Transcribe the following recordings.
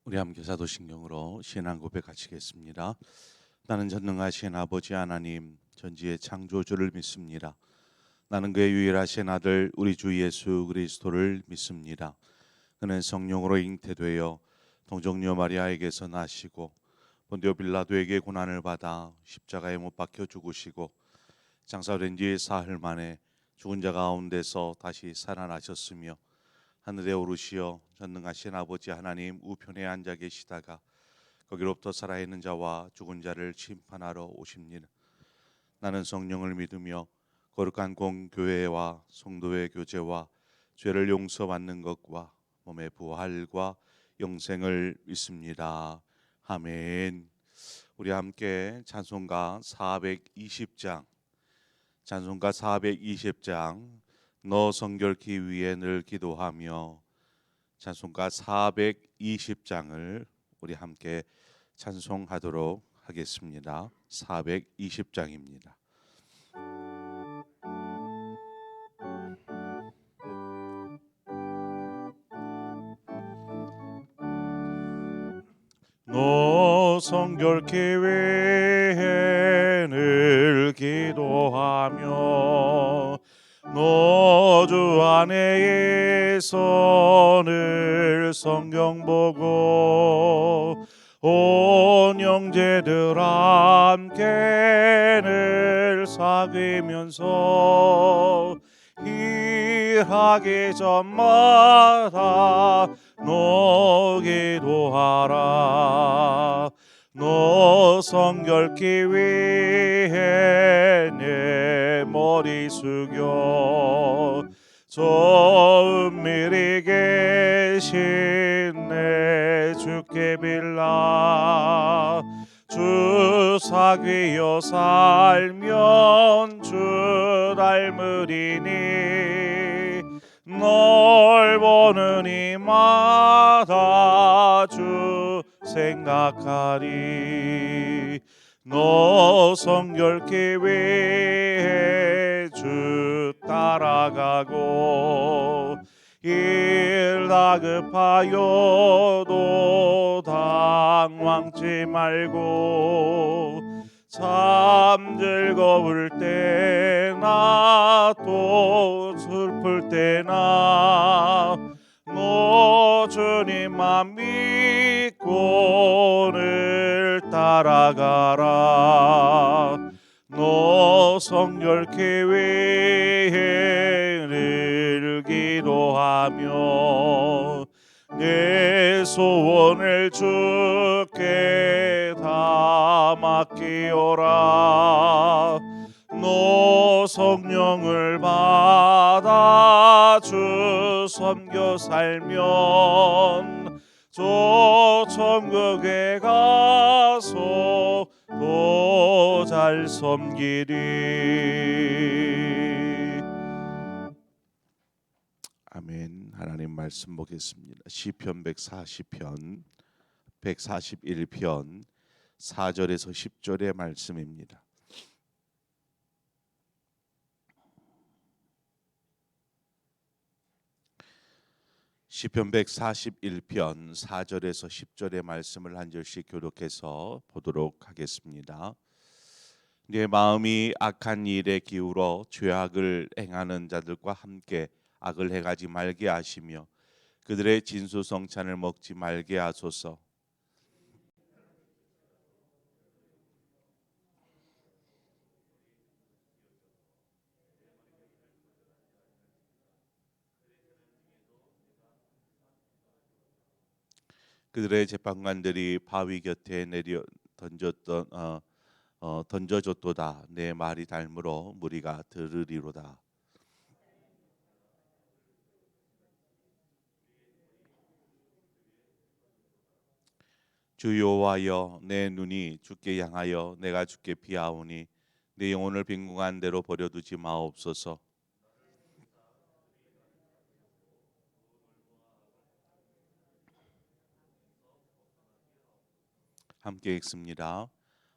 우리 함께 사도신경으로 신앙 고백 하시겠습니다. 나는 전능하신 아버지 하나님 전지의 창조주를 믿습니다. 나는 그의 유일하신 아들 우리 주 예수 그리스도를 믿습니다. 그는 성령으로 잉태되어 동정녀 마리아에게서 나시고 본디오 빌라도에게 고난을 받아 십자가에 못 박혀 죽으시고 장사된 지 사흘 만에 죽은 자 가운데서 다시 살아나셨으며 하늘에 오르시어 전능하신 아버지 하나님 우편에 앉아 계시다가 거기로부터 살아있는 자와 죽은 자를 심판하러 오십니다. 나는 성령을 믿으며 거룩한 공교회와 성도의 교제와 죄를 용서받는 것과 몸의 부활과 영생을 믿습니다. 아멘. 우리 함께 찬송가 420장 찬송가 420장 너 성결케 위해 늘 기도하며 찬송가 420장을 우리 함께 찬송하도록 하겠습니다. 420장입니다. 너 성결케 위해 늘 기도하며 너 주 안에서 늘 성경 보고 온 형제들 함께 늘 사귀면서 일하기 전마다 너 기도하라. 너 성결케 위해 내 머리 숙여 저 은밀히 계신 내 주께 빌라. 주 사귀어 살면 주 닮으리니 널 보는 이마다 주 생각하리. 너 성결케 위해 주 따라가고 일 다급하여도 당황치 말고 참 즐거울 때나 또 슬플 때나 너 주님만 믿고 늘 따라가라. 너 성결케 위해 늘 기도하며 내 소원을 주께 다 맡기오라. 너 성령을 받아 주 섬겨 살면 저 천국에 가서 더 잘 섬기리. 아멘. 하나님 말씀 보겠습니다. 시편 140편 141편 4절에서 10절의 말씀입니다. 시편 141편 4절에서 10절의 말씀을 한 절씩 교독해서 보도록 하겠습니다. 내 마음이 악한 일에 기울어 죄악을 행하는 자들과 함께 악을 행하지 말게 하시며 그들의 진수성찬을 먹지 말게 하소서. 그들의 재판관들이 바위 곁에 내려 던져줬도다. 내 말이 닮으로 무리가 들으리로다. 주 여호와여, 내 눈이 주께 향하여 내가 주께 피하오니 내 영혼을 빈궁한 대로 버려두지 마옵소서. 함께 읽습니다.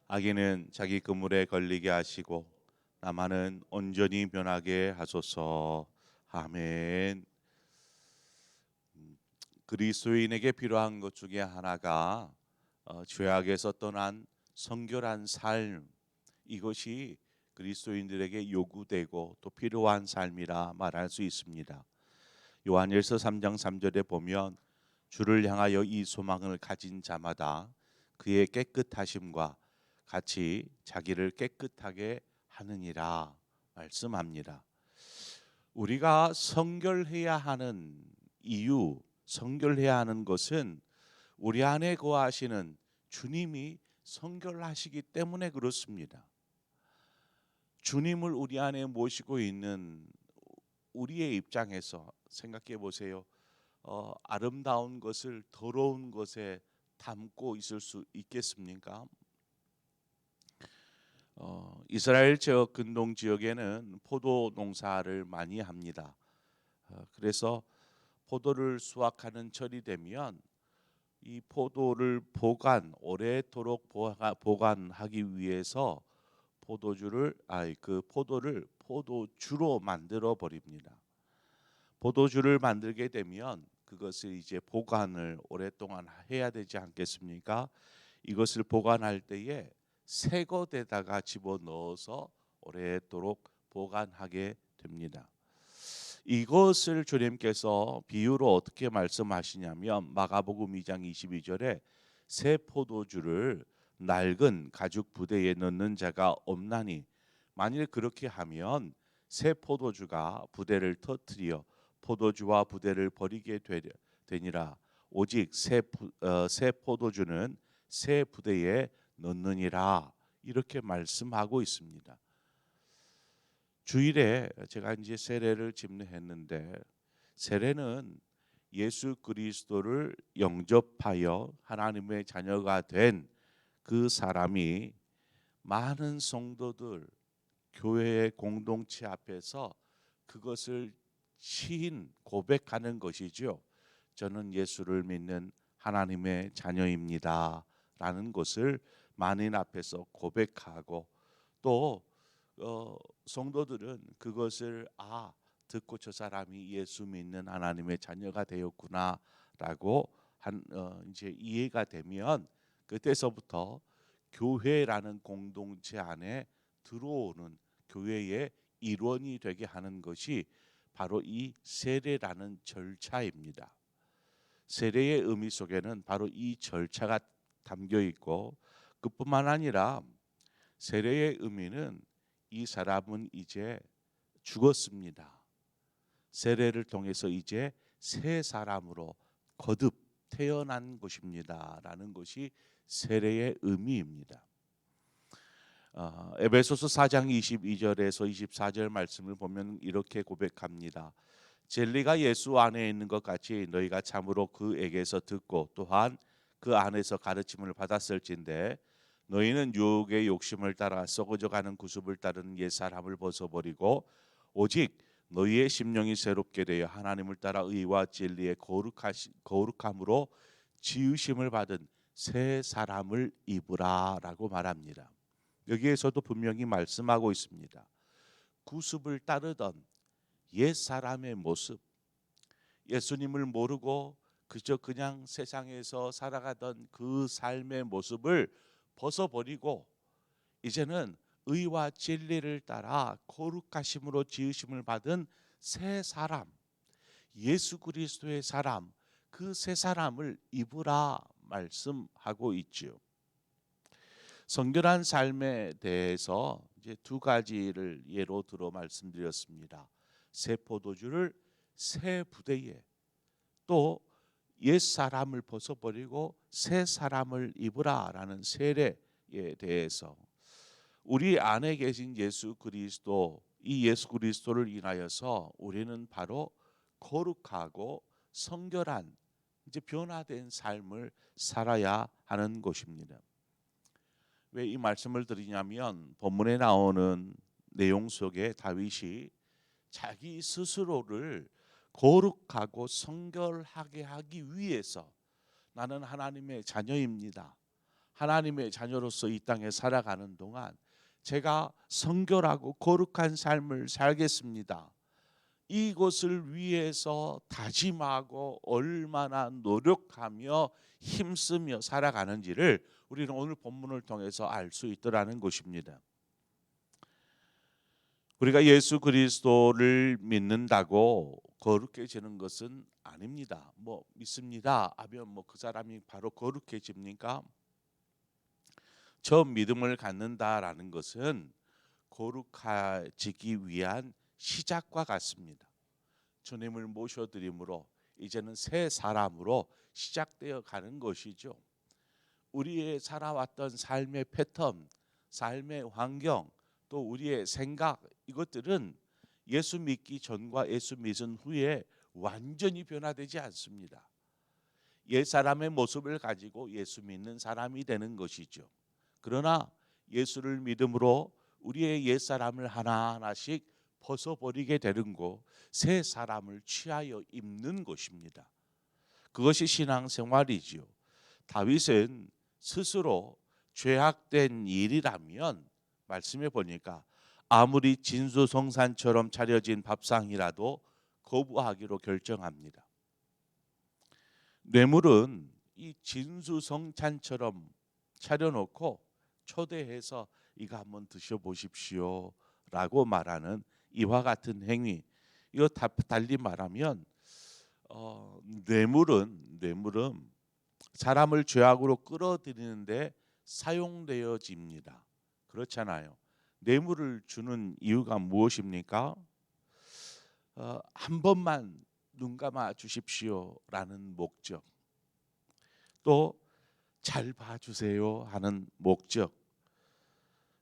악인은 자기 그물에 걸리게 하시고 나만은 온전히 변하게 하소서. 아멘. 그리스도인에게 필요한 것 중에 하나가 죄악에서 떠난 성결한 삶, 이것이 그리스도인들에게 요구되고 또 필요한 삶이라 말할 수 있습니다. 요한일서 3장 3절에 보면 주를 향하여 이 소망을 가진 자마다 그의 깨끗하심과 같이 자기를 깨끗하게 하느니라 말씀합니다. 우리가 성결해야 하는 이유, 성결해야 하는 것은 우리 안에 거하시는 주님이 성결하시기 때문에 그렇습니다. 주님을 우리 안에 모시고 있는 우리의 입장에서 생각해 보세요. 아름다운 것을 더러운 것에 담고 있을 수 있겠습니까? 이스라엘 지역 근동 지역에는 포도 농사를 많이 합니다. 그래서 포도를 수확하는 철이 되면 이 포도를 오래도록 보관하기 위해서 포도를 포도주로 만들어 버립니다. 포도주를 만들게 되면 그것을 이제 보관을 오랫동안 해야 되지 않겠습니까? 이것을 보관할 때에 새 것에다가 집어넣어서 오래도록 보관하게 됩니다. 이것을 주님께서 비유로 어떻게 말씀하시냐면 마가복음 2장 22절에 새 포도주를 낡은 가죽 부대에 넣는 자가 없나니 만일 그렇게 하면 새 포도주가 부대를 터뜨려 포도주와 부대를 버리게 되니라. 오직 새 포도주는 새 부대에 넣느니라. 이렇게 말씀하고 있습니다. 주일에 제가 이제 세례를 집례했는데 세례는 예수 그리스도를 영접하여 하나님의 자녀가 된 그 사람이 많은 성도들 교회의 공동체 앞에서 그것을 시인 고백하는 것이죠. 저는 예수를 믿는 하나님의 자녀입니다 라는 것을 만인 앞에서 고백하고 또 성도들은 그것을 듣고 저 사람이 예수 믿는 하나님의 자녀가 되었구나라고 이제 이해가 되면 그때서부터 교회라는 공동체 안에 들어오는 교회의 일원이 되게 하는 것이 바로 이 세례라는 절차입니다. 세례의 의미 속에는 바로 이 절차가 담겨 있고 그뿐만 아니라 세례의 의미는 이 사람은 이제 죽었습니다. 세례를 통해서 이제 새 사람으로 거듭 태어난 것입니다라는 것이 세례의 의미입니다. 에베소서 4장 22절에서 24절 말씀을 보면 이렇게 고백합니다. 진리가 예수 안에 있는 것 같이 너희가 참으로 그에게서 듣고 또한 그 안에서 가르침을 받았을진데 너희는 유혹의 욕심을 따라 썩어져가는 구습을 따르는 옛사람을 벗어버리고 오직 너희의 심령이 새롭게 되어 하나님을 따라 의와 진리의 거룩함으로 지으심을 받은 새 사람을 입으라라고 말합니다. 여기에서도 분명히 말씀하고 있습니다. 구습을 따르던 옛 사람의 모습, 예수님을 모르고 그냥 세상에서 살아가던 그 삶의 모습을 벗어버리고 이제는 의와 진리를 따라 거룩하심으로 지으심을 받은 새 사람, 예수 그리스도의 사람, 그 새 사람을 입으라 말씀하고 있지요. 성결한 삶에 대해서 이제 두 가지를 예로 들어 말씀드렸습니다. 새 포도주를 새 부대에 또 옛 사람을 벗어버리고 새 사람을 입으라라는 세례에 대해서 우리 안에 계신 예수 그리스도, 이 예수 그리스도를 인하여서 우리는 바로 거룩하고 성결한 이제 변화된 삶을 살아야 하는 것입니다. 왜 이 말씀을 드리냐면 본문에 나오는 내용 속에 다윗이 자기 스스로를 거룩하고 성결하게 하기 위해서 나는 하나님의 자녀입니다. 하나님의 자녀로서 이 땅에 살아가는 동안 제가 성결하고 거룩한 삶을 살겠습니다. 이것을 위해서 다짐하고 얼마나 노력하며 힘쓰며 살아가는지를 우리는 오늘 본문을 통해서 알 수 있더라는 것입니다. 우리가 예수 그리스도를 믿는다고 거룩해지는 것은 아닙니다. 뭐 믿습니다 하면 뭐 그 사람이 바로 거룩해집니까? 저 믿음을 갖는다라는 것은 거룩해지기 위한 시작과 같습니다. 주님을 모셔드림으로 이제는 새 사람으로 시작되어 가는 것이죠. 우리의 살아왔던 삶의 패턴, 삶의 환경, 또 우리의 생각, 이것들은 예수 믿기 전과 예수 믿은 후에 완전히 변화되지 않습니다. 옛 사람의 모습을 가지고 예수 믿는 사람이 되는 것이죠. 그러나 예수를 믿음으로 우리의 옛 사람을 하나하나씩 벗어버리게 되는 거, 새 사람을 취하여 입는 것입니다. 그것이 신앙생활이지요. 다윗은 스스로 죄악된 일이라면 말씀해 보니까 아무리 진수성찬처럼 차려진 밥상이라도 거부하기로 결정합니다. 뇌물은 이 진수성찬처럼 차려놓고 초대해서 이거 한번 드셔보십시오 라고 말하는 이와 같은 행위, 이거 달리 말하면 뇌물은 사람을 죄악으로 끌어들이는데 사용되어집니다. 그렇잖아요. 뇌물을 주는 이유가 무엇입니까? 한 번만 눈 감아 주십시오라는 목적, 또 잘 봐주세요 하는 목적,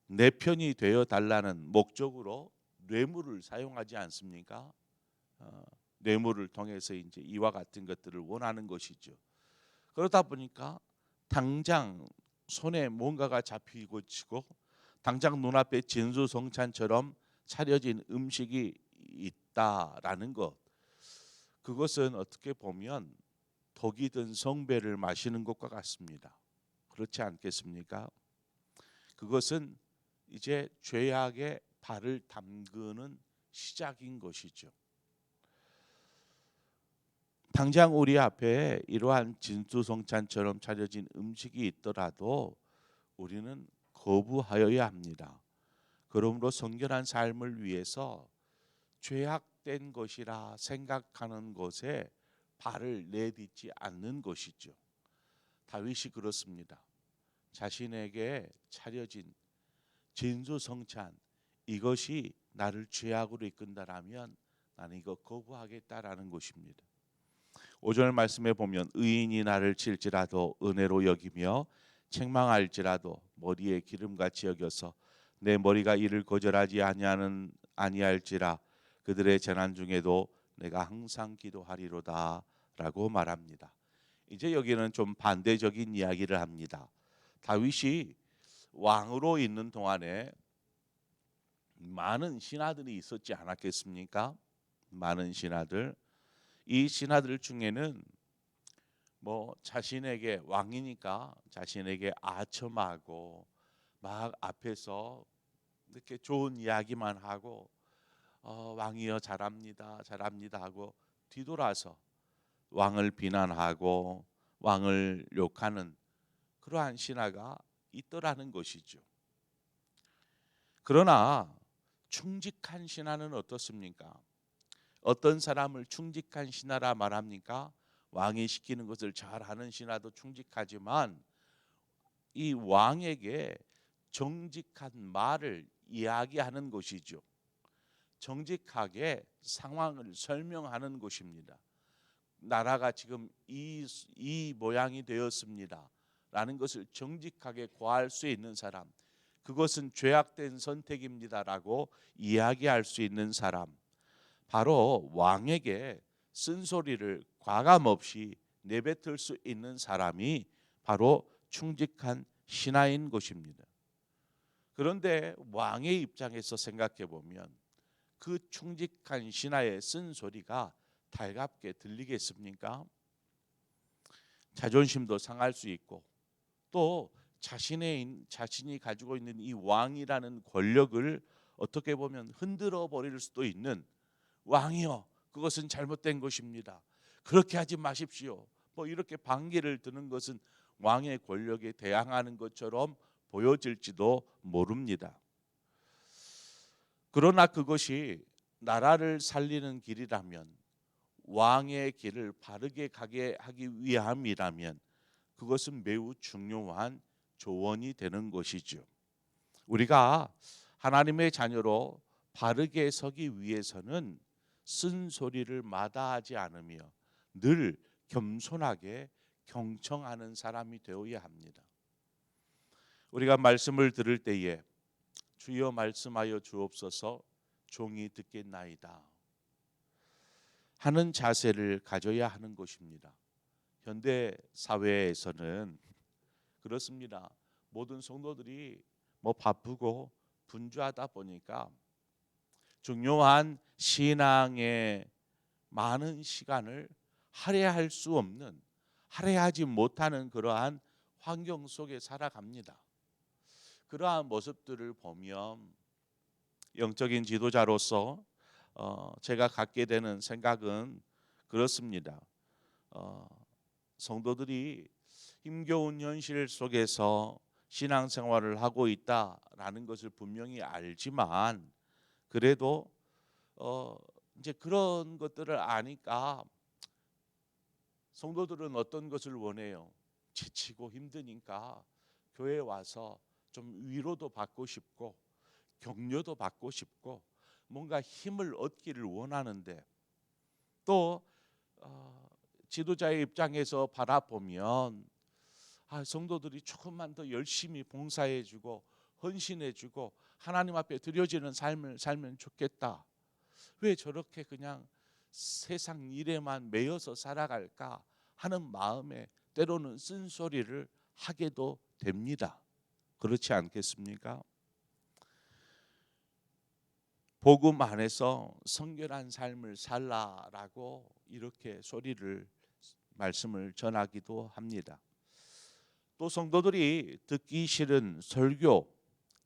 내 편이 되어 달라는 목적으로 뇌물을 사용하지 않습니까? 뇌물을 통해서 이제 이와 같은 것들을 원하는 것이죠. 그러다 보니까 당장 손에 뭔가가 잡히고 치고 당장 눈앞에 진수성찬처럼 차려진 음식이 있다라는 것, 그것은 어떻게 보면 독이 든 성배를 마시는 것과 같습니다. 그렇지 않겠습니까? 그것은 이제 죄악의 발을 담그는 시작인 것이죠. 당장 우리 앞에 이러한 진수성찬처럼 차려진 음식이 있더라도 우리는 거부하여야 합니다. 그러므로 성결한 삶을 위해서 죄악된 것이라 생각하는 것에 발을 내딛지 않는 것이죠. 다윗이 그렇습니다. 자신에게 차려진 진수성찬, 이것이 나를 죄악으로 이끈다라면 나는 이거 거부하겠다라는 것입니다. 5절 말씀에 보면 의인이 나를 칠지라도 은혜로 여기며 책망할지라도 머리에 기름같이 여겨서 내 머리가 이를 거절하지 아니할지라 그들의 재난 중에도 내가 항상 기도하리로다 라고 말합니다. 이제 여기는 좀 반대적인 이야기를 합니다. 다윗이 왕으로 있는 동안에 많은 신하들이 있었지 않았겠습니까? 많은 신하들. 이 신하들 중에는 뭐 자신에게 왕이니까 자신에게 아첨하고 막 앞에서 이렇게 좋은 이야기만 하고 왕이여 잘합니다 잘합니다 하고 뒤돌아서 왕을 비난하고 왕을 욕하는 그러한 신하가 있더라는 것이죠. 그러나 충직한 신하는 어떻습니까? 어떤 사람을 충직한 신하라 말합니까? 왕이 시키는 것을 잘하는 신하도 충직하지만 이 왕에게 정직한 말을 이야기하는 것이죠. 정직하게 상황을 설명하는 것입니다. 나라가 지금 이 모양이 되었습니다 라는 것을 정직하게 고할 수 있는 사람, 그것은 죄악된 선택입니다라고 이야기할 수 있는 사람, 바로 왕에게 쓴소리를 과감 없이 내뱉을 수 있는 사람이 바로 충직한 신하인 것입니다. 그런데 왕의 입장에서 생각해 보면 그 충직한 신하의 쓴소리가 달갑게 들리겠습니까? 자존심도 상할 수 있고 또 자신이 가지고 있는 이 왕이라는 권력을 어떻게 보면 흔들어 버릴 수도 있는, 왕이여 그것은 잘못된 것입니다. 그렇게 하지 마십시오. 뭐 이렇게 반기를 드는 것은 왕의 권력에 대항하는 것처럼 보여질지도 모릅니다. 그러나 그것이 나라를 살리는 길이라면, 왕의 길을 바르게 가게 하기 위함이라면 그것은 매우 중요한 조언이 되는 것이죠. 우리가 하나님의 자녀로 바르게 서기 위해서는 쓴소리를 마다하지 않으며 늘 겸손하게 경청하는 사람이 되어야 합니다. 우리가 말씀을 들을 때에 주여 말씀하여 주옵소서 종이 듣겠나이다 하는 자세를 가져야 하는 것입니다. 현대 사회에서는 그렇습니다. 모든 성도들이 바쁘고 분주하다 보니까 중요한 신앙의 많은 시간을 할애할 수 없는, 할애하지 못하는 그러한 환경 속에 살아갑니다. 그러한 모습들을 보면 영적인 지도자로서 제가 갖게 되는 생각은 그렇습니다. 성도들이 힘겨운 현실 속에서 신앙생활을 하고 있다라는 것을 분명히 알지만 그래도 이제 그런 것들을 아니까 성도들은 어떤 것을 원해요? 지치고 힘드니까 교회에 와서 좀 위로도 받고 싶고 격려도 받고 싶고 뭔가 힘을 얻기를 원하는데, 또 지도자의 입장에서 바라보면 성도들이 조금만 더 열심히 봉사해주고 헌신해주고 하나님 앞에 드려지는 삶을 살면 좋겠다. 왜 저렇게 그냥 세상 일에만 매여서 살아갈까 하는 마음에 때로는 쓴소리를 하게도 됩니다. 그렇지 않겠습니까? 복음 안에서 성결한 삶을 살라라고 이렇게 말씀을 전하기도 합니다. 또 성도들이 듣기 싫은 설교,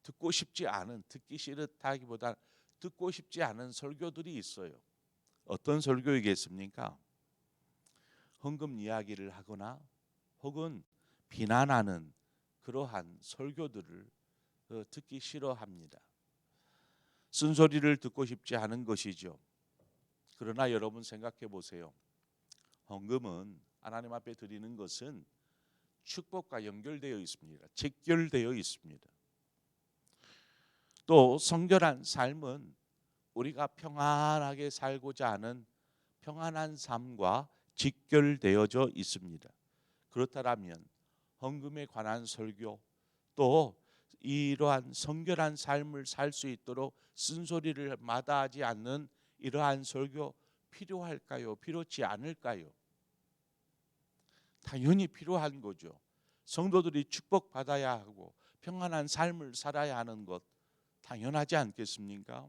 듣기 싫다기보다 듣고 싶지 않은 설교들이 있어요. 어떤 설교이겠습니까? 헌금 이야기를 하거나 혹은 비난하는 그러한 설교들을 듣기 싫어합니다. 쓴소리를 듣고 싶지 않은 것이죠. 그러나 여러분 생각해 보세요. 헌금은 하나님 앞에 드리는 것은 축복과 연결되어 있습니다. 직결되어 있습니다. 또 성결한 삶은 우리가 평안하게 살고자 하는 평안한 삶과 직결되어져 있습니다. 그렇다면 헌금에 관한 설교, 또 이러한 성결한 삶을 살 수 있도록 쓴소리를 마다하지 않는 이러한 설교 필요할까요? 필요치 않을까요? 당연히 필요한 거죠. 성도들이 축복받아야 하고 평안한 삶을 살아야 하는 것 당연하지 않겠습니까?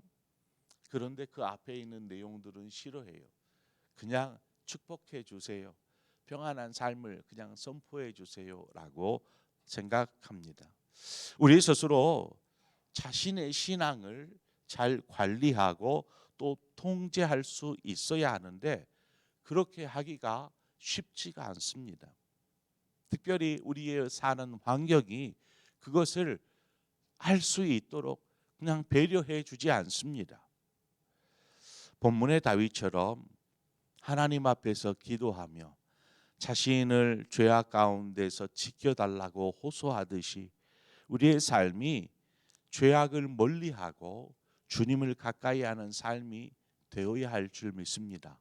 그런데 그 앞에 있는 내용들은 싫어해요. 그냥 축복해 주세요. 평안한 삶을 그냥 선포해 주세요라고 생각합니다. 우리 스스로 자신의 신앙을 잘 관리하고 또 통제할 수 있어야 하는데 그렇게 하기가 쉽지가 않습니다. 특별히 우리의 사는 환경이 그것을 할 수 있도록 그냥 배려해 주지 않습니다. 본문의 다윗처럼 하나님 앞에서 기도하며 자신을 죄악 가운데서 지켜달라고 호소하듯이 우리의 삶이 죄악을 멀리하고 주님을 가까이 하는 삶이 되어야 할 줄 믿습니다.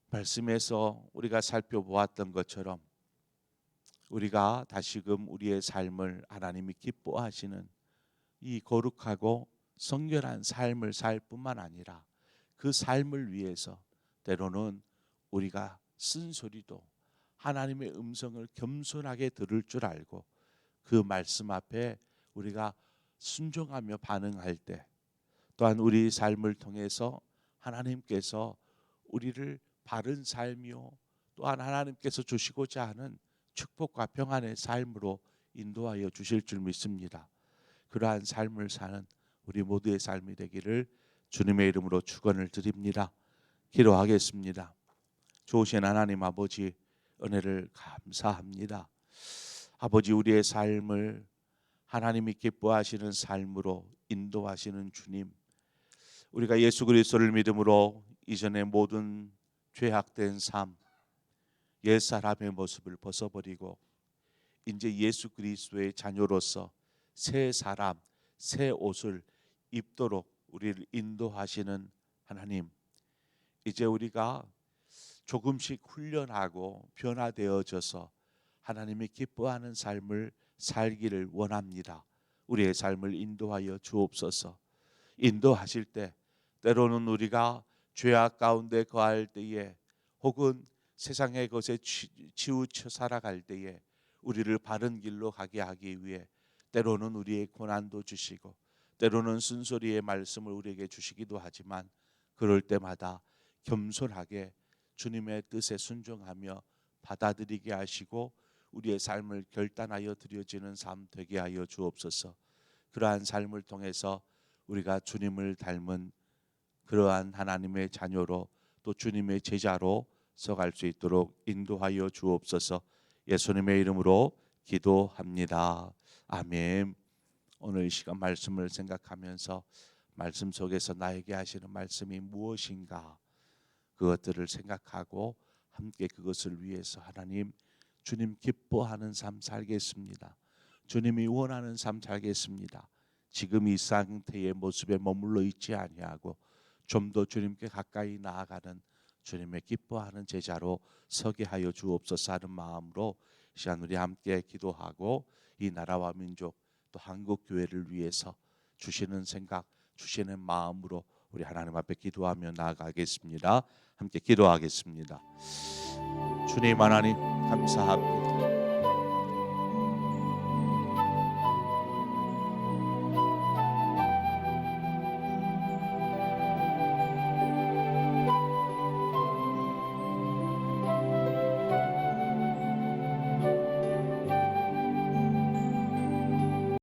말씀에서 우리가 살펴보았던 것처럼 우리가 다시금 우리의 삶을 하나님이 기뻐하시는 이 거룩하고 성결한 삶을 살 뿐만 아니라 그 삶을 위해서 때로는 우리가 쓴소리도 하나님의 음성을 겸손하게 들을 줄 알고 그 말씀 앞에 우리가 순종하며 반응할 때, 또한 우리 삶을 통해서 하나님께서 우리를 바른 삶이요 또한 하나님께서 주시고자 하는 축복과 평안의 삶으로 인도하여 주실 줄 믿습니다. 그러한 삶을 사는 우리 모두의 삶이 되기를 주님의 이름으로 축원을 드립니다. 기도하겠습니다. 좋으신 하나님 아버지, 은혜를 감사합니다. 아버지, 우리의 삶을 하나님이 기뻐하시는 삶으로 인도하시는 주님, 우리가 예수 그리스도를 믿음으로 이전의 모든 죄악된 삶, 옛사람의 모습을 벗어버리고 이제 예수 그리스도의 자녀로서 새 사람, 새 옷을 입도록 우리를 인도하시는 하나님, 이제 우리가 조금씩 훈련하고 변화되어져서 하나님이 기뻐하는 삶을 살기를 원합니다. 우리의 삶을 인도하여 주옵소서. 인도하실 때 때로는 우리가 죄악 가운데 거할 때에, 혹은 세상의 것에 치우쳐 살아갈 때에 우리를 바른 길로 가게 하기 위해 때로는 우리의 고난도 주시고 때로는 쓴소리의 말씀을 우리에게 주시기도 하지만, 그럴 때마다 겸손하게 주님의 뜻에 순종하며 받아들이게 하시고 우리의 삶을 결단하여 드려지는 삶 되게 하여 주옵소서. 그러한 삶을 통해서 우리가 주님을 닮은 그러한 하나님의 자녀로, 또 주님의 제자로 서갈 수 있도록 인도하여 주옵소서. 예수님의 이름으로 기도합니다. 아멘. 오늘 이 시간 말씀을 생각하면서 말씀 속에서 나에게 하시는 말씀이 무엇인가, 그것들을 생각하고 함께 그것을 위해서 하나님, 주님 기뻐하는 삶 살겠습니다. 주님이 원하는 삶 살겠습니다. 지금 이 상태의 모습에 머물러 있지 아니하고 좀 더 주님께 가까이 나아가는 주님의 기뻐하는 제자로 서게 하여 주옵소서 하는 마음으로 이 시간 우리 함께 기도하고 이 나라와 민족, 또 한국 교회를 위해서 주시는 생각, 주시는 마음으로 우리 하나님 앞에 기도하며 나아가겠습니다. 함께 기도하겠습니다. 주님 하나님 감사합니다.